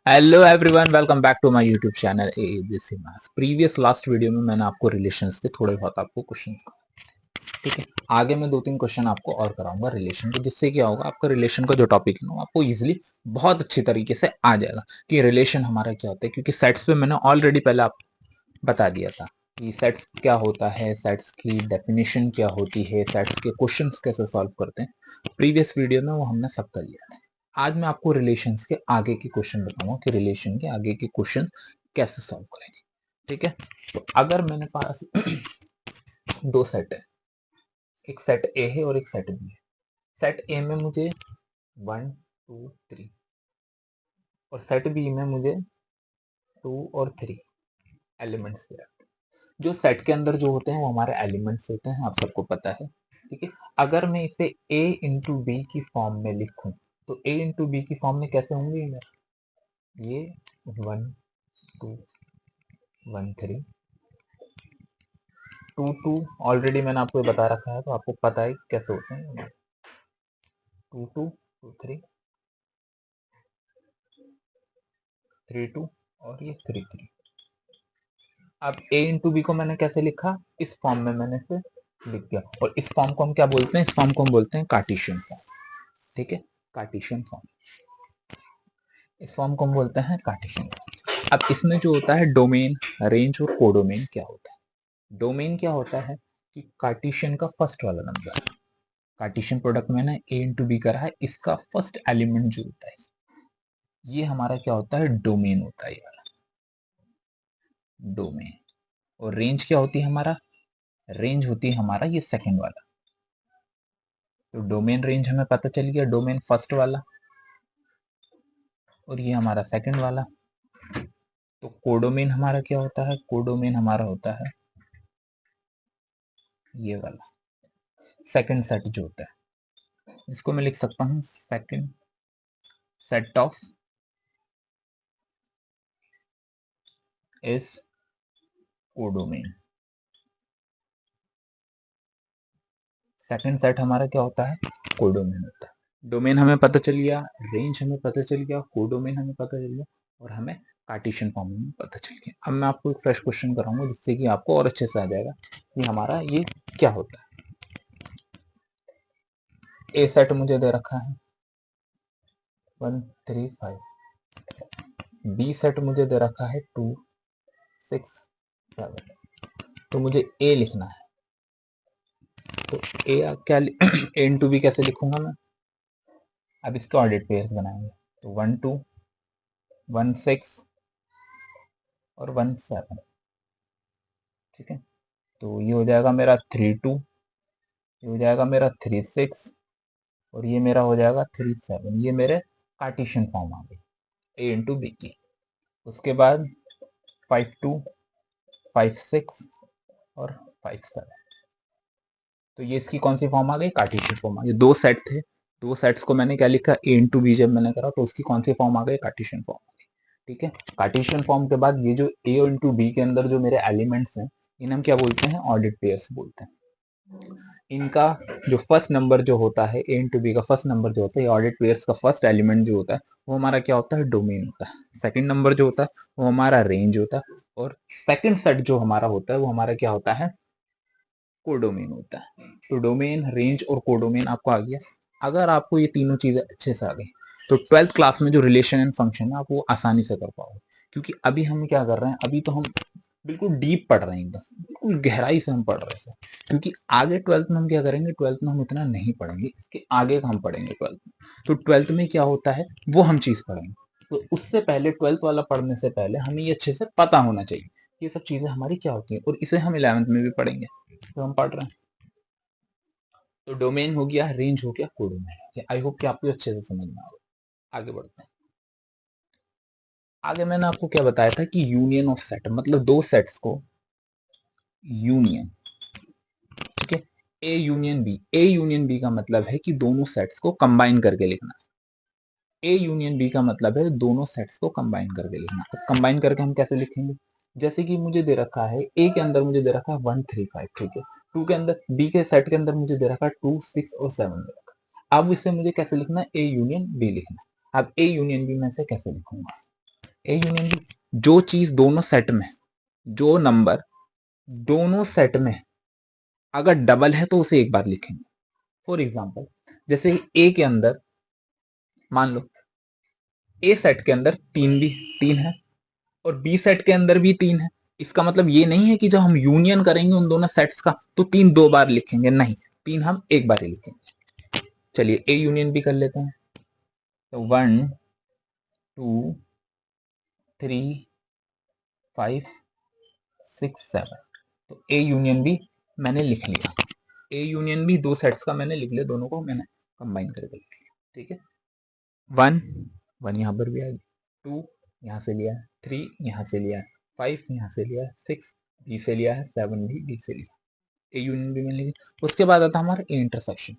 Hello everyone, welcome back to my YouTube channel ABC maths. Previous last video में मैंने आपको relations के थोड़े बहुत आपको क्वेश्चन, ठीक है। आगे मैं 2-3 क्वेश्चन आपको और कराऊंगा रिलेशन के, जिससे क्या होगा, आपका रिलेशन का जो टॉपिक है ना, आपको इजीली बहुत अच्छी तरीके से आ जाएगा कि रिलेशन हमारा क्या होता है। क्योंकि सेट्स पे मैंने ऑलरेडी पहले आप बता दिया था कि सेट्स क्या होता है, सेट्स की डेफिनेशन क्या होती है, सेट्स के क्वेश्चंस कैसे सॉल्व करते हैं। प्रीवियस वीडियो में वो हमने सब कर लिया था। आज मैं आपको रिलेशंस के आगे के क्वेश्चन बताऊंगा कि रिलेशन के आगे के क्वेश्चन कैसे सॉल्व करेंगे, ठीक है। तो अगर मेरे पास दो सेट है, एक सेट ए है और एक सेट बी है। सेट ए में मुझे 1 2 3 और सेट बी में मुझे 2 और 3 एलिमेंट्स दिया। जो सेट के अंदर जो होते हैं वो हमारे एलिमेंट्स होते हैं, आप सबको पता है, ठीक है। अगर मैं इसे a इंटू बी की फॉर्म में लिखूं तो a इंटू बी की फॉर्म में कैसे होंगे ये 1 2 1 3 2 2 ऑलरेडी मैंने आपको ये बता रखा है, तो आपको पता है कैसे होते हैं। 2 2 2 3 3 2 और ये 3 3। अब a इंटू बी को मैंने कैसे लिखा, इस फॉर्म में मैंने इसे लिख दिया। और इस फॉर्म को हम क्या बोलते हैं, इस फॉर्म को हम बोलते हैं कार्टेशियन फॉर्म, ठीक है। कार्टेशियन फॉर्म, इस फॉर्म को हम बोलते हैं कार्टेशियन। अब इसमें जो होता है डोमेन, रेंज और कोडोमेन क्या होता है। डोमेन क्या होता है कि कार्टेशियन का फर्स्ट वाला नंबर, कार्टेशियन प्रोडक्ट में ना ए इंटू बी करा है, इसका फर्स्ट एलिमेंट जो होता है ये हमारा क्या होता है, डोमेन होता है, ये वाला डोमेन। और रेंज क्या होती है हमारा, रेंज होती है हमारा ये सेकंड वाला। तो डोमेन रेंज हमें पता चल गया, डोमेन फर्स्ट वाला और ये हमारा सेकंड वाला। तो कोडोमेन हमारा क्या होता है, कोडोमेन हमारा होता है ये वाला सेकंड सेट जो होता है। इसको मैं लिख सकता हूं सेकंड सेट ऑफ इस कोडोमेन। सेकंड सेट हमारा क्या होता है, कोडोमेन होता है। डोमेन हमें पता चल गया, रेंज हमें पता चल गया, कोडोमेन हमें पता चल गया और हमें कार्टेशियन फॉर्म में पता चल गया। अब मैं आपको एक फ्रेश क्वेश्चन कराऊंगा जिससे कि आपको और अच्छे से आ जाएगा कि हमारा ये क्या होता है। ए सेट मुझे दे रखा है 1 3 5, बी सेट मुझे दे रखा है 2 6 7। तो मुझे ए लिखना है, तो ए क्या ए इंटू बी कैसे लिखूंगा मैं। अब इसके ऑर्डिट पेयर्स बनाएंगे, तो 1 2 1 6 और 1 7, ठीक है। तो ये हो जाएगा मेरा 3 2, ये हो जाएगा मेरा 3 6 और ये मेरा हो जाएगा 3 7। ये मेरे कार्टेशियन फॉर्म आ गई ए इंटू बी की। उसके बाद 5 2 5 6 और 5 7। तो ये इसकी कौन सी फॉर्म आ गई, कार्टेशियन फॉर्म आ गई। दो सेट थे, दो सेट्स को मैंने क्या लिखा, ए इंटू बी जब मैंने करा तो उसकी कौन सी फॉर्म आ गई, कार्टेशियन फॉर्म आ गई, ठीक है। कार्टेशियन फॉर्म के बाद ये जो ए इंटू बी के अंदर जो मेरे एलिमेंट्स हैं, इन्हें हम क्या बोलते हैं, ऑर्डिट पेयर्स बोलते हैं। इनका जो फर्स्ट नंबर जो होता है, ए इंटू बी का फर्स्ट नंबर जो होता है, ऑर्डिट पेयर्स का फर्स्ट एलिमेंट जो होता है वो हमारा क्या होता है, डोमेन होता है। सेकंड नंबर जो होता है वो हमारा रेंज होता है और सेकंड सेट जो हमारा होता है वो हमारा क्या होता है, कोडोमेन होता है। तो डोमेन, रेंज और कोडोमेन आपको आ गया। अगर आपको ये तीनों चीजें अच्छे से आ गई तो 12th क्लास में जो रिलेशन एंड फंक्शन है आप वो आसानी से कर पाओगे। क्योंकि अभी हम क्या कर रहे हैं, अभी तो हम बिल्कुल डीप पढ़ रहे हैं, एकदम बिल्कुल गहराई से हम पढ़ रहे हैं। क्योंकि आगे 12th में हम क्या करेंगे, 12th में हम इतना नहीं पढ़ेंगे, इसके आगे का हम पढ़ेंगे 12th में। तो 12th में क्या होता है वो हम चीज पढ़ेंगे। तो उससे पहले 12th वाला पढ़ने से पहले हमें ये अच्छे से पता होना चाहिए ये सब चीजें हमारी क्या होती है, और इसे हम 11th में भी पढ़ेंगे जो हम पढ़ रहे हैं। तो डोमेन हो गया, रेंज हो गया, कोडोमेन हो गया। आई होप कि आपको अच्छे से समझ में आ गया। आगे बढ़ते हैं। आगे मैंने आपको क्या बताया था कि यूनियन ऑफ सेट, मतलब दो सेट्स को यूनियन, ठीक है। A union B, A union B का मतलब है कि दोनों सेट्स को कंबाइन करके लिखना। ए यूनियन बी का मतलब है दोनों सेट्स को कंबाइन करके लिखना। तो कंबाइन करके हम कैसे लिखेंगे, जैसे कि मुझे दे रखा है ए के अंदर मुझे दे रखा है 1 3 5, ठीक है। टू के अंदर, बी के सेट के अंदर मुझे दे रखा है 2 6 और 7 दे रखा है। अब इसे मुझे कैसे लिखना है, ए यूनियन बी लिखना है। अब ए यूनियन बी में से कैसे लिखूंगा, ए यूनियन बी, जो चीज दोनों सेट में, जो नंबर दोनों सेट में अगर डबल है तो उसे एक बार लिखेंगे। फॉर एग्जाम्पल, जैसे ए के अंदर मान लो ए सेट के अंदर तीन है और बी सेट के अंदर भी तीन है। इसका मतलब ये नहीं है कि जब हम यूनियन करेंगे उन दोनों सेट्स का तो तीन दो बार लिखेंगे, नहीं, तीन हम एक बार ही लिखेंगे। चलिए ए यूनियन बी कर लेते हैं। तो 1 2 3 5 6 7, तो ए यूनियन बी मैंने लिख लिया। ए यूनियन बी दो सेट्स का मैंने लिख लिया, दोनों को मैंने कंबाइन करके लिख लिया। ठीक है, 1 यहाँ पर भी आ गया, 2 यहाँ से लिया है, 3 यहाँ से लिया है, 5 यहाँ से लिया है, 6 बी से लिया है, 7 भी बी से लिया। ए यूनियन बी में लिखी। उसके बाद आता है हमारा ए इंटरसेक्शन।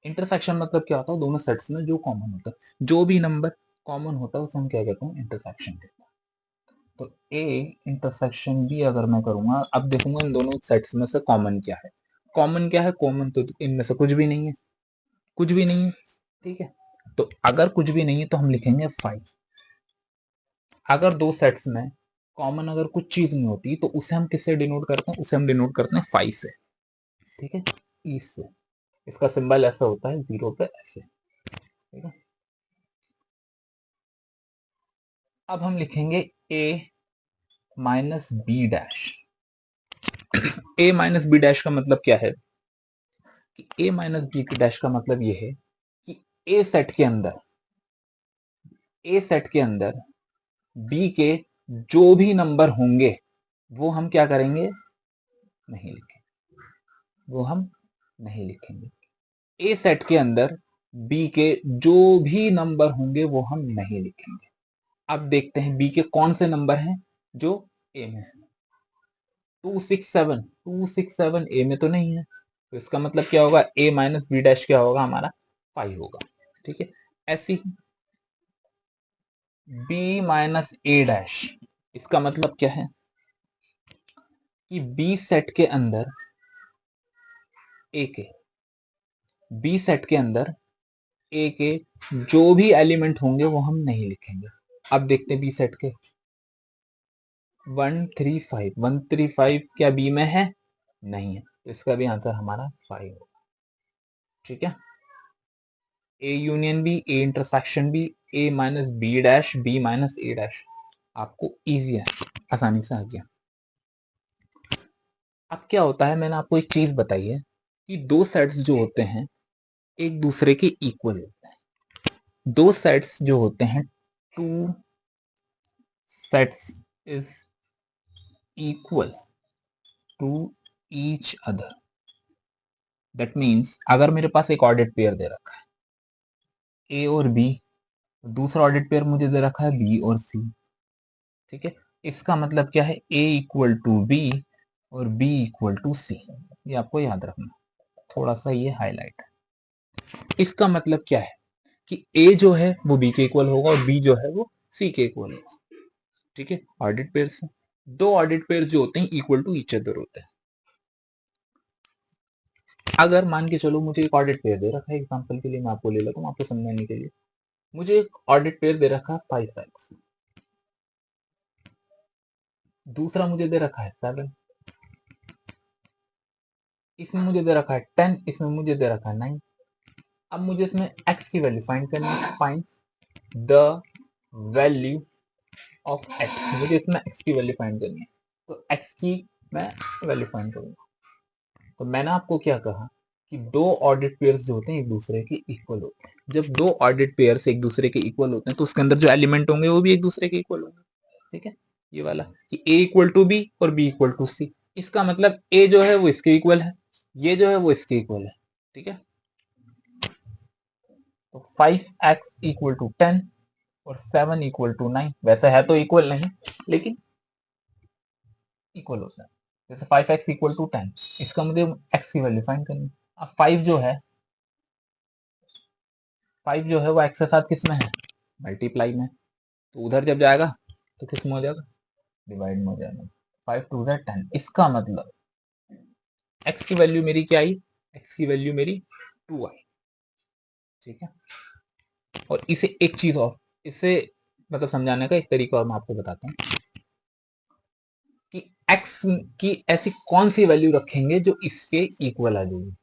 इंटरसेक्शन मतलब क्या होता है, दोनों सेट्स में जो कॉमन होता है, जो भी नंबर कॉमन होता है उसे हम क्या कहते हैं, इंटरसेक्शन कहते हैं। तो ए इंटरसेक्शन बी अगर मैं करूंगा, अब देखूंगा इन दोनों सेट्स में से कॉमन क्या है। कॉमन क्या है, कॉमन तो इनमें से कुछ भी नहीं है, कुछ भी नहीं है। ठीक है, तो अगर कुछ भी नहीं है तो हम लिखेंगे 5। अगर दो सेट्स में कॉमन अगर कुछ चीज नहीं होती तो उसे हम किससे डिनोट करते हैं, उसे हम डिनोट करते हैं 5 से। ठीक है, ई से। इसका सिंबल ऐसा होता है 0 पे ऐसे। ठीक है, अब हम लिखेंगे a minus B dash. a minus B dash का मतलब क्या है कि a माइनस बी डैश का मतलब ये है कि a सेट के अंदर, a सेट के अंदर b के जो भी नंबर होंगे वो हम क्या करेंगे, नहीं लिखेंगे, वो हम नहीं लिखेंगे। ए सेट के अंदर बी के जो भी नंबर होंगे वो हम नहीं लिखेंगे। अब देखते हैं बी के कौन से नंबर हैं जो ए में है। 267 ए में तो नहीं है, तो इसका मतलब क्या होगा, ए माइनस बी डैश क्या होगा हमारा, 5 होगा। ठीक है, ऐसी बी माइनस ए डैश, इसका मतलब क्या है कि बी सेट के अंदर ए के, बी सेट के अंदर ए के जो भी एलिमेंट होंगे वो हम नहीं लिखेंगे। अब देखते हैं बी सेट के 135 क्या बी में है, नहीं है, तो इसका भी आंसर हमारा 5 होगा। ठीक है, A union B, A intersection B, A minus B dash, B minus A dash, आपको इजी है, आसानी से आ गया। अब क्या होता है, मैंने आपको एक चीज बताई है कि दो सेट्स जो होते हैं एक दूसरे के इक्वल होते हैं। दो सेट्स जो होते हैं, two sets is equal to each other. That means अगर मेरे पास एक ऑर्डेड पेयर दे रखा है ए और बी, दूसरा ऑर्डेड पेयर मुझे दे रखा है बी और सी। ठीक है, इसका मतलब क्या है, ए इक्वल टू बी और बी इक्वल टू सी। ये आपको याद रखना, थोड़ा सा ये हाईलाइट है। इसका मतलब क्या है कि ए जो है वो बी के इक्वल होगा और बी जो है वो सी के इक्वल होगा। ठीक है, ऑर्डेड पेयर से दो ऑर्डेड पेयर जो होते हैं इक्वल टू ईच अदर होते हैं। अगर मान के चलो मुझे एक ऑर्डेड पेयर दे रखा है, एग्जांपल के लिए मैं आपको ले लेता हूँ आपको समझाने के लिए, मुझे एक ऑर्डेड पेयर दे रखा है 5x, दूसरा मुझे दे रखा है 7, इसमें मुझे दे रखा है 10, इसमें मुझे दे रखा है 9। अब मुझे इसमें x की वैल्यू फाइंड करनी है, find the value of x। मुझे इसमें x की वैल्यू फाइंड करनी है, तो x की मैं वैल्यू फाइंड करूंगा। तो मैंने आपको क्या कहा कि दो ऑर्डेड पेयर्स जो होते हैं एक दूसरे के इक्वल होते हैं। जब दो ऑर्डेड पेयर्स एक दूसरे के इक्वल होते हैं तो उसके अंदर जो एलिमेंट होंगे वो भी एक दूसरे के इक्वल होंगे। ठीक है, ये वाला कि a इक्वल टू बी और b इक्वल टू सी, इसका मतलब a जो है वो इसके इक्वल है, ये जो है वो इसके इक्वल है। ठीक है, तो 5x इक्वल टू 10 और 7 इक्वल टू 9, वैसे है तो इक्वल नहीं लेकिन इक्वल होता है। जैसे 5x इक्वल टू 10, इसका मुझे x की वैल्यू फाइंड करनी है। अब 5 जो है, 5 जो है वो x के साथ किस में है, मल्टीप्लाई में, तो उधर जब जाएगा तो किस में हो जाएगा, डिवाइड में हो जाएगा। 5 टू 10, इसका मतलब x की वैल्यू मेरी क्या आई, x की वैल्यू मेरी 2 आई। ठीक है, और इसे एक चीज और, इसे मतलब समझाने का एक तरीका और मैं आपको बताता हूँ कि x की ऐसी कौन सी वैल्यू रखेंगे जो इसके इक्वल आ जाएगी,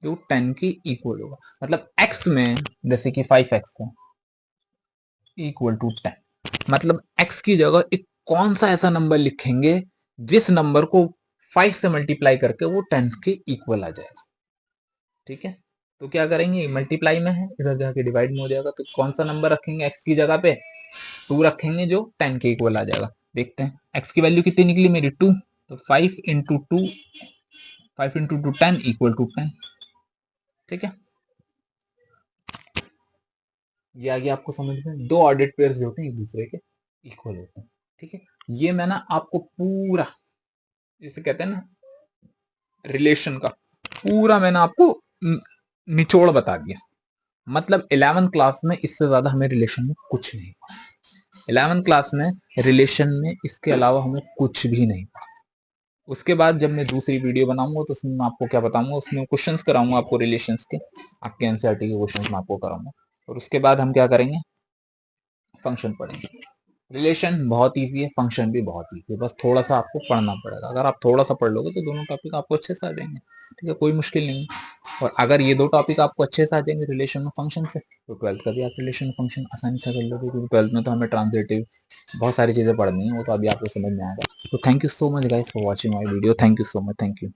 जो 10 की इक्वल होगा। मतलब x में जैसे कि 5x है इक्वल टू 10, मतलब x की जगह एक कौन सा ऐसा नंबर लिखेंगे जिस नंबर को 5 से मल्टीप्लाई करके वो 10 के इक्वल आ जाएगा। ठीक है, तो क्या करेंगे, मल्टीप्लाई में है, इधर जाके डिवाइड में हो जाएगा, तो कौन सा नंबर रखेंगे x की जगह पे, 2 रखेंगे जो 10 के इक्वल आ जाएगा। देखते हैं x की वैल्यू कितनी निकली मेरी 2, तो 5 इंटू टू 10 इक्वल टू 10। ठीक है, ये आ गया आपको समझ में, दो ऑर्डेड पेयर्स जो होते हैं एक दूसरे के इक्वल होते हैं। ठीक है, ये मैं ना आपको पूरा, जिसे कहते हैं ना रिलेशन का, पूरा मैंने आपको निचोड़ बता दिया। मतलब 11th क्लास में इससे ज्यादा हमें रिलेशन में कुछ नहीं पढ़ा। 11th क्लास में रिलेशन में इसके अलावा हमें कुछ भी नहीं पढ़ा। उसके बाद जब मैं दूसरी वीडियो बनाऊंगा तो उसमें मैं आपको क्या बताऊंगा, उसमें क्वेश्चंस कराऊंगा आपको रिलेशंस के, आपके एनसीईआरटी के क्वेश्चंस मैं आपको कराऊंगा। और उसके बाद हम क्या करेंगे, फंक्शन पढ़ेंगे। रिलेशन बहुत इजी है, फंक्शन भी बहुत इजी है, बस थोड़ा सा आपको पढ़ना पड़ेगा। अगर आप थोड़ा सा पढ़ लोगे तो दोनों टॉपिक आपको अच्छे से आ जाएंगे। ठीक है, कोई मुश्किल नहीं है। और अगर ये दो टॉपिक आपको अच्छे से आ जाएंगे रिलेशन और फंक्शन से, तो 12th का भी आप रिलेशन फंक्शन आसानी से कर लोगे, क्योंकि 12th में तो हमें ट्रांसलेटिव बहुत सारी चीज़ें पढ़नी है, वो तो अभी आपको समझ में आएगा। तो thank you so much guys for watching my video, thank you so much, thank you.